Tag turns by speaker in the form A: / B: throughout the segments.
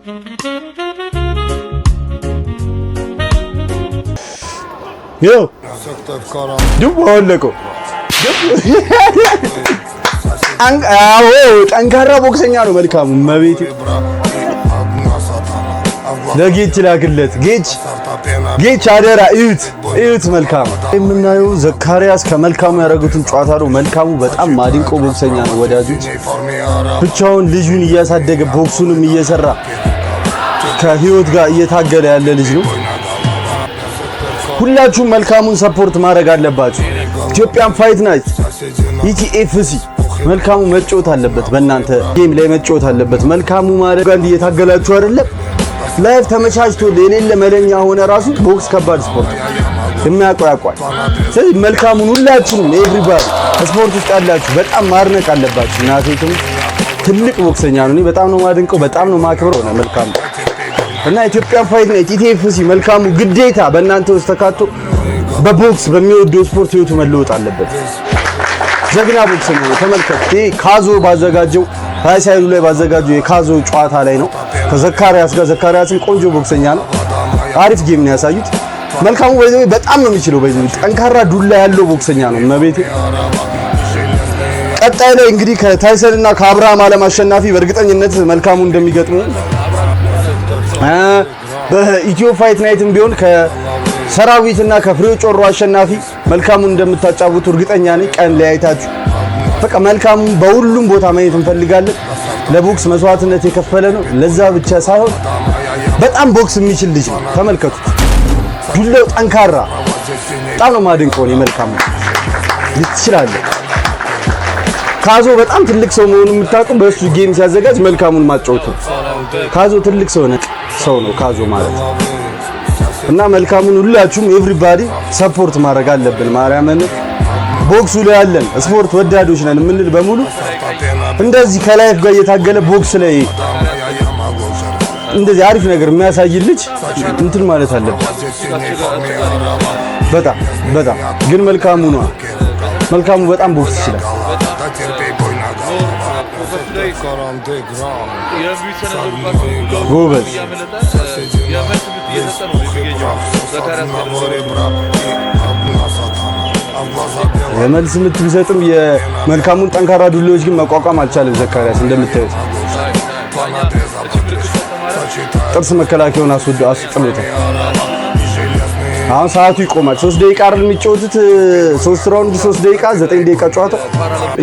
A: Yo. Duboleko. አዎ ጠንካራ ቦክሰኛ ነው መልካሙ መቤቴ ለጌች ላክለት ጌች አደራ እዩት መልካሙ የምናየው ዘካሪያስ ከመልካሙ ያደረጉትን ጨዋታ ነው መልካሙ በጣም ማዲንቆ ቦክሰኛ ነው ወዳጆች ብቻውን ልጁን እያሳደገ ቦክሱንም እየሰራ ከህይወት ጋር እየታገለ ያለ ልጅ ነው ሁላችሁም መልካሙን ሰፖርት ማድረግ አለባችሁ ኢትዮጵያን ፋይት ናይት ኢቲኤፍሲ መልካሙ መጫወት አለበት በእናንተ ጌም ላይ መጫወት አለበት መልካሙ ማለት ጋር እየታገላችሁ አይደለም ላይፍ ተመቻችቶ ለሌለ መለኛ ሆነ ራሱ ቦክስ ከባድ ስፖርት የሚያቋቋል ስለዚህ መልካሙን ሁላችሁም ኤቭሪባዲ ስፖርት ውስጥ ያላችሁ በጣም ማድነቅ አለባችሁ እናቴቱም ትልቅ ቦክሰኛ ነው እኔ በጣም ነው ማድንቀው በጣም ነው ማክብረው ነው መልካሙ እና ኢትዮጵያን ፋይት ናይት ኢቲኤፍሲ መልካሙ ግዴታ በእናንተ ውስጥ ተካቶ በቦክስ በሚወደው ስፖርት ህይወቱ መለወጥ አለበት ጀግና ቦክሰኛ ነው ተመልከቱ ካዞ ባዘጋጀው ታይሳይሉ ላይ ባዘጋጀው የካዞ ጨዋታ ላይ ነው ከዘካሪያስ ጋር ዘካሪያስን ቆንጆ ቦክሰኛ ነው አሪፍ ጌም ነው ያሳዩት መልካሙ በጣም ነው የሚችለው ጠንካራ ዱላ ያለው ቦክሰኛ ነው መቤቴ ቀጣይ ላይ እንግዲህ ከታይሰንና ከአብርሃም አለም አሸናፊ በእርግጠኝነት መልካሙ እንደሚገጥሙ በኢትዮ ፋይት ናይትም ቢሆን ከሰራዊትና ከፍሬው ጮሮ አሸናፊ መልካሙን እንደምታጫውቱ እርግጠኛ ነኝ ቀን ለያይታችሁ በቃ መልካሙ በሁሉም ቦታ ማየት እንፈልጋለን ለቦክስ መስዋዕትነት የከፈለ ነው ለዛ ብቻ ሳይሆን በጣም ቦክስ የሚችል ልጅ ነው ተመልከቱት ዱላው ጠንካራ በጣም ነው ማድንቀው ነው መልካሙ ይችላል ካዞ በጣም ትልቅ ሰው መሆኑን የምታውቁ በእሱ ጌም ሲያዘጋጅ መልካሙን ማጫወቱ ካዞ ትልቅ ሰው ነው ካዞ ማለት እና መልካሙን ሁላችሁም ኤቭሪባዲ ሰፖርት ማድረግ አለብን ማርያምን ቦክሱ ላይ ያለን ስፖርት ወዳዶች ነን ምንል በሙሉ እንደዚህ ከላይፍ ጋር እየታገለ ቦክስ ላይ እንደዚህ አሪፍ ነገር የሚያሳይ ልጅ እንትን ማለት አለብን በጣም ግን መልካሙ በጣም ቦክስ ይችላል ጎበዝ የመልስ ምት ቢሰጥም የመልካሙን ጠንካራ ዱላዎች ግን መቋቋም አልቻለም ዘካሪያስ እንደምታዩት ጥርስ መከላከያውን አስጥሎታል አሁን ሰዓቱ ይቆማል 3 ደቂቃ አይደል የሚጫወቱት 3 ራውንድ 3 ደቂቃ 9 ደቂቃ ጨዋታ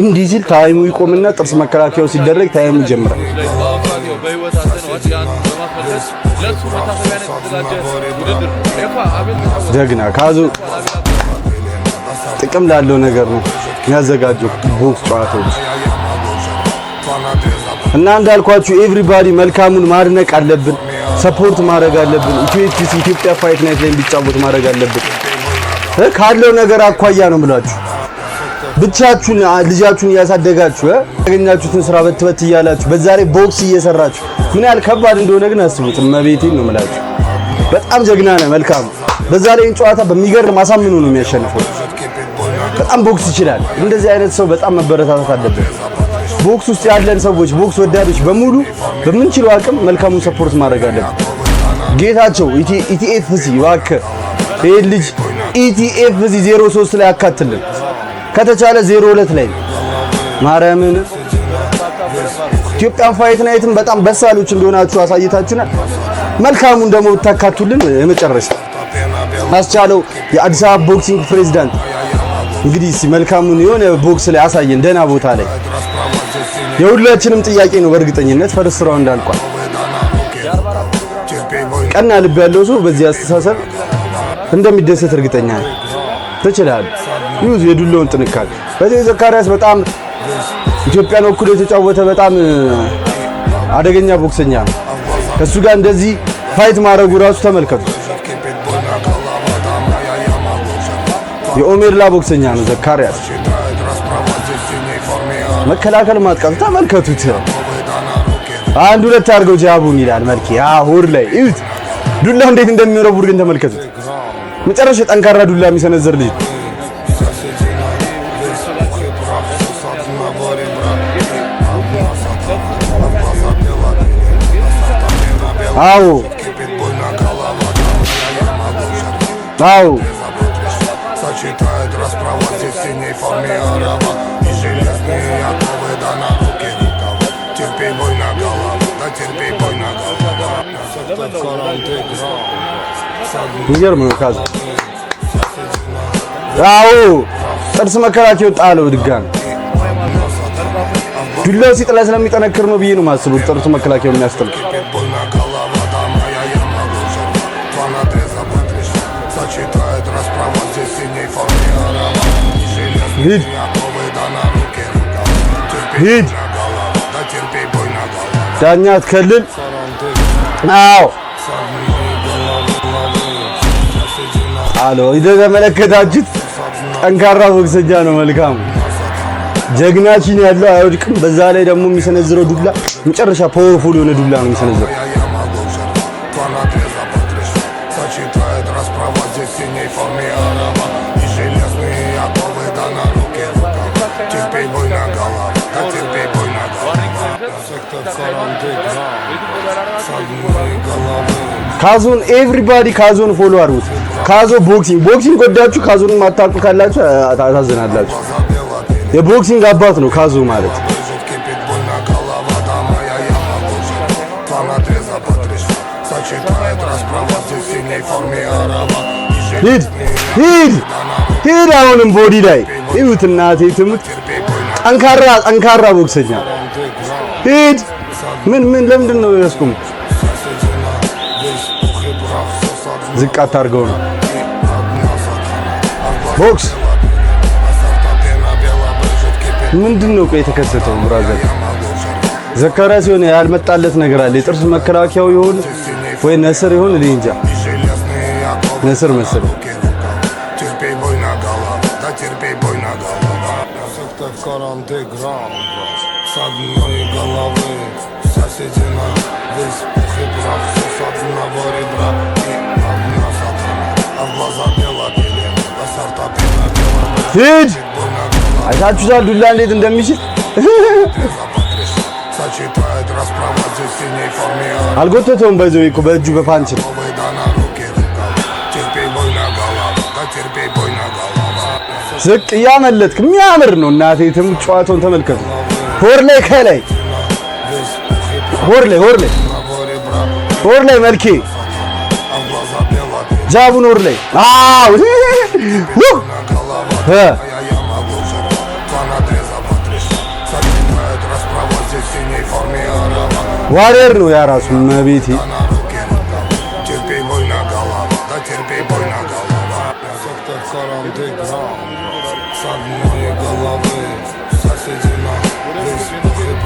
A: እንዲህ ሲል ታይሙ ይቆምና ጥርስ መከላከያው ሲደረግ ታይሙ ይጀምራል ጀግና ካዙ ጥቅም ላለው ነገር ነው ያዘጋጀው ቦክስ ጨዋታዎች እና እንዳልኳችሁ ኤቭሪባዲ መልካሙን ማድነቅ አለብን ሰፖርት ማድረግ አለብን ኢትዮጵያ ፋይት ናይት ላይ እንዲጫወት ማድረግ አለብን ካለው ነገር አኳያ ነው ብላችሁ ብቻችሁን ልጃችሁን ያሳደጋችሁ ያገኛችሁትን ስራ በትበት ይያላችሁ በዛሬ ቦክስ እየሰራችሁ ምን ያህል ከባድ እንደሆነ ግን አስቡት መቤቴን ነው የምላችሁ በጣም ጀግና ነው መልካሙ በዛሬ ጨዋታ በሚገርም ማሳመኑ ነው የሚያሸንፈው በጣም ቦክስ ይችላል እንደዚህ አይነት ሰው በጣም መበረታታት አለበት ቦክስ ውስጥ ያለን ሰዎች ቦክስ ወዳዶች በሙሉ በምንችለው አቅም መልካሙን ሰፖርት ማድረግ አለብን ጌታቸው ኢቲኤፍሲ ዋከ ይሄ ልጅ ኢቲኤፍሲ 03 ላይ አካትልን ከተቻለ 02 ላይ ማርያምን ኢትዮጵያን ፋይት ናይትም በጣም በሳሎች እንደሆናችሁ አሳይታችሁና መልካሙን ደግሞ ተካቱልን የመጨረሻ ማስቻለው የአዲስ አበባ ቦክሲንግ ፕሬዝዳንት እንግዲህ መልካሙን የሆነ ቦክስ ላይ አሳየን ደና ቦታ ላይ የሁላችንም ጥያቄ ነው በእርግጠኝነት ፈርስ ራውንድ አልቋል ቀና ልብ ያለው ሰው በዚህ አስተሳሰብ እንደሚደሰት እርግጠኛ ነኝ ተችላል ዩዝ የዱላውን ጥንካሬ በዚህ ዘካሪያስ በጣም ኢትዮጵያን ወክሎ የተጫወተ በጣም አደገኛ ቦክሰኛ ነው ከሱ ጋር እንደዚህ ፋይት ማድረጉ ራሱ ተመልከቱ የኦሜርላ ቦክሰኛ ነው ዘካሪያስ መከላከል ማጥቃት ተመልከቱት አንድ ሁለት አድርገው ጃቡን ይላል መልኪ አሁር ላይ እዩት ዱላ እንዴት እንደሚወረውር ግን ተመልከቱት መጨረሻ ጠንካራ ዱላ የሚሰነዘር ልጅ አዎ አዎ
B: сочетает расправа здесь в синей форме араба и железные оковы да на руки рукава. Терпи бой на голову, да терпи бой на голову.
A: ይገርም ነው ካዝ አዎ ጥርስ መከላከያው ጣለው ድጋሚ ዱላው ሲጥላ ስለሚጠነክር ነው ብዬ ነው ማስበው ጥርስ መከላከያው የሚያስጠልቅ сочетает расправа здесь в синей форме араба и железные оковы да на руки рукава. Терпи бой на голову, да терпи бой на голову. ዳኛ አትከልል አዎ አሎ እንደተመለከታችሁት ጠንካራ ቦክሰኛ ነው መልካሙ ጀግናችን ያለው አይወድቅም በዛ ላይ ደግሞ የሚሰነዝረው ዱላ መጨረሻ ፓወርፉል የሆነ ዱላ ነው የሚሰነዝረው
B: сочетает расправа здесь в синей форме араба и железные оковы да на руки рукава. Терпи бой на голову, да терпи бой на
A: ካዞን ኤቭሪባዲ ካዞን ፎሎ አድርጉት ካዞ ቦክሲንግ ወዳችሁ ካዞን ማታውቁ ካላችሁ ታሳዝናላችሁ የቦክሲንግ አባት ነው ካዞ ማለት
B: сочетает расправа здесь в синей форме араба
A: ሂድ አሁንም ቦዲ ላይ ይሁት እናቴ ትሙት ጠንካራ ቦክሰኛ ሂድ ምን ለምንድን ነው ያስቆም ዝቅ አታርገው ነው ቦክስ ምንድን ነው የተከሰተው ብራዘር ዘካሪያስ የሆነ ያልመጣለት ነገር አለ የጥርስ መከላከያው ይሁን ወይ ነስር ይሁን እኔ እንጃ ነስር መሰለኝ
B: с одной головы соседи на весь пух и прах все с одного ребра и одна сатана а в глаза бела пелена до сорта пена бела
A: ሂድ አይታችሁታል ዱላ እንዴት እንደሚችል
B: сочетает расправа здесь в синей форме
A: አልጎተተውም በዚህ እኮ በእጁ በፓንች ነው
B: терпи бой на голову да терпи бой на голову
A: ዝቅ እያመለጥክ የሚያምር ነው እናቴ ትሙት ጨዋታውን ተመልከቱ ሆር ላይ መልኬ ጃቡን ሆር ላይ አው ዋሪየር ነው ያ ራሱ መቤቴ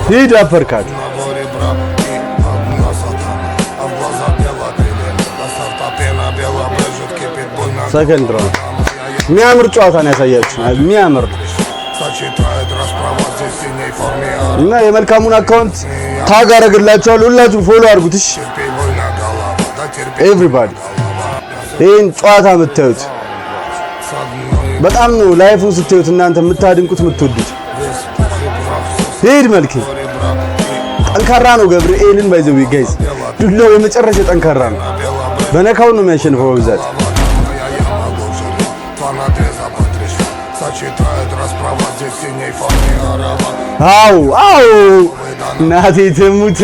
A: ሂድ አፈርካት ሰከንድ ራውንድ የሚያምር ጨዋታ ነው ያሳያችሁ የሚያምር እና የመልካሙን አካውንት ታግ አደርግላችኋለሁ ሁላችሁም ፎሎ አድርጉት እሺ ኤቭሪባዲ ይሄን ጨዋታ የምታዩት በጣም ነው ላይፉን ስታዩት እናንተ የምታድንቁት የምትወዱት ሂድ መልኬ ጠንካራ ነው ገብርኤልን ባይዘው ጋይስ ዱላው የመጨረሻ ጠንካራ ነው በነካው ነው የሚያሸንፈው በብዛት አው እናቴ ትሙት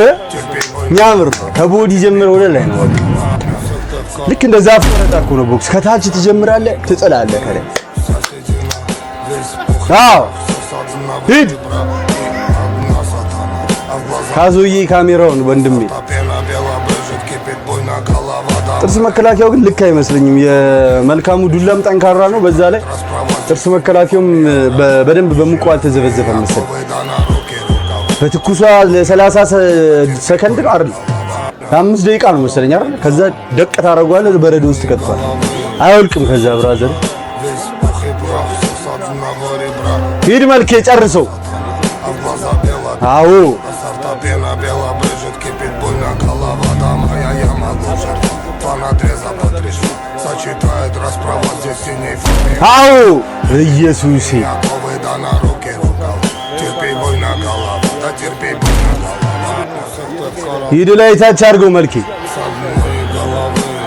A: የሚያምር ከቦዲ ጀምሮ ወደ ላይ ነው ልክ እንደዛ ፈረጣ እኮ ነው ቦክስ ከታች ትጀምራለህ ትጥላለህ ከላይ አው ሂድ ካዙዬ ካሜራውን ወንድሜ ጥርስ መከላከያው ግን ልክ አይመስለኝም የመልካሙ ዱላም ጠንካራ ነው በዛ ላይ ጥርስ መከላከያውም በደንብ በሙቀው አልተዘበዘፈም መሰለኝ በትኩሷ ለ30 ሰከንድ ነው አይደል 5 ደቂቃ ነው መሰለኝ አይደል ከዛ ደቅ ታረጋለህ በረዶ ውስጥ ከተፋል አይወልቅም ከዛ ብራዘር ሂድ መልኬ ጨርሰው አዎ አዎ ኢየሱስ ሂድ ላይ ታች አድርገው መልኬ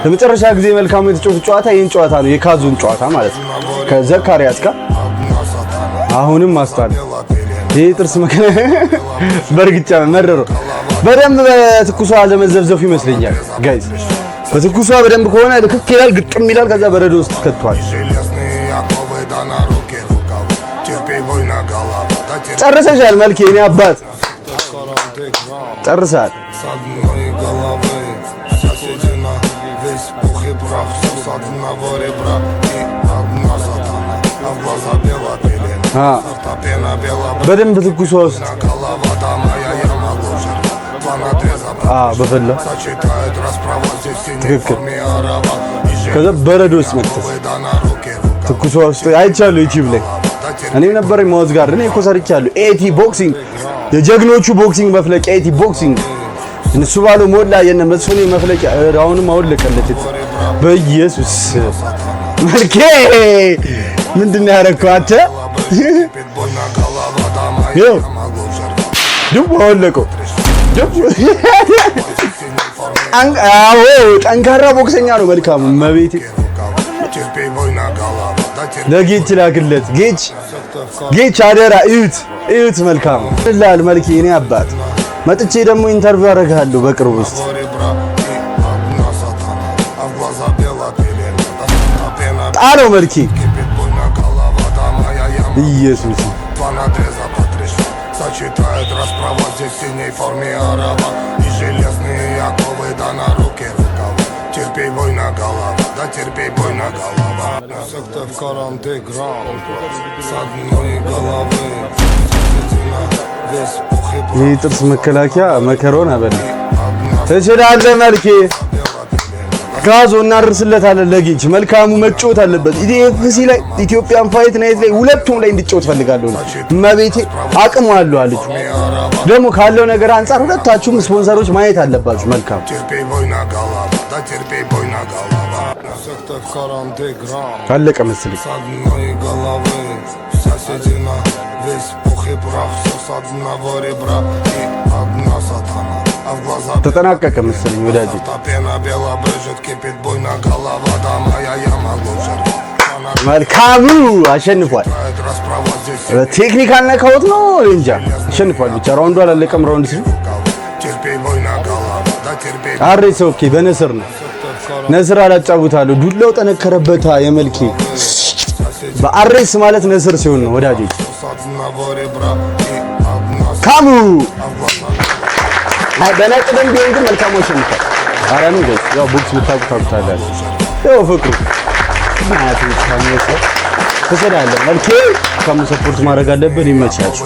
A: ለመጨረሻ ጊዜ መልካሙ የተጫወቱ ጨዋታ ይሄን ጨዋታ ነው፣ የካዙን ጨዋታ ማለት ነው ከዘካሪያስ ጋር። አሁንም ማስታል ይሄ ጥርስ መከነ በርግጫ መረረው በደንብ በትኩሷ ለመዘብዘፉ ይመስለኛል ጋይስ። በትኩሷ በደንብ ከሆነ ልክክ ይላል፣ ግጥም ይላል፣ ከዛ በረዶ ውስጥ ከቷል። ጨርሰሻል መልኬ፣ እኔ አባት ጨርሰሃል። በደንብ ትኩሷ ውስጥ በፈላ ትክክል። ከዛ በረዶ ውስጥ መክተት ትኩሷ ውስጥ አይቻለሁ ዩቲዩብ ላይ እኔ ነበረኝ ማውዝ ጋር እኔ እኮ ሰርቻለሁ። ኤቲ ቦክሲንግ የጀግኖቹ ቦክሲንግ መፍለቂያ ኤቲ ቦክሲንግ እነሱ ባለው ሞላ የነ መስፍኔ መፍለቂያ አሁንም አወለቀለት። በኢየሱስ መልኬ ምንድነው ያደረከው አንተ? ይኸው ድብ አወለቀው። አዎ ጠንካራ ቦክሰኛ ነው መልካሙ። መቤቴ ለጌች ላክለት ጌች አደራ እዩት መልካሙ ይላል መልኬ። እኔ አባት መጥቼ ደግሞ ኢንተርቪው አደርጋለሁ በቅርቡ ውስጥ ጣለው መልኬ ኢየሱስ сочетает расправа здесь в синей форме араба и железные оковы да на руке рукава. Терпей бой на голову, да терпей бой на голову. Секта в каранте грамм с одной головы. Весь пух и прах. ይህ ጥርስ መከላከያ መከሮን አበላ ትችላለህ መልኬ። ጋዞ እናርስለታለን ለጌች መልካሙ መጫወት አለበት። ኢቲኤፍሲ ላይ ኢትዮጵያን ፋይት ናይት ላይ ሁለቱም ላይ እንዲጫወት ፈልጋለሁ ነው መቤቴ። አቅሙ አለው አለች ደግሞ ካለው ነገር አንፃር ሁለታችሁም ስፖንሰሮች ማየት አለባችሁ። መልካም ካለቀ መሰለኝ ተጠናቀቀ መሰለኝ ወዳጅ። መልካሙ አሸንፏል። ቴክኒካል ነካውት ነው እንጃ አሸንፏል። ብቻ ራውንዱ አላለቀም። ራውንድ ሲል አሬስ ኦኬ። በነስር ነው ነስር አላጫውታለሁ። ዱላው ጠነከረበታ የመልኬ በአሬስ ማለት ነስር ሲሆን ነው ወዳጆች። ካሙ በነጥብም ቢሆን ግን መልካሙ አሸንፏል። አራኑ ገ ያው ቦክስ ብታቁታላችሁ ያው ፍቅሩ ማለት ነው። ካሙ ተሰዳለ መልኬ ካሙ ሰፖርት ማድረግ አለብን። ይመቻችሁ።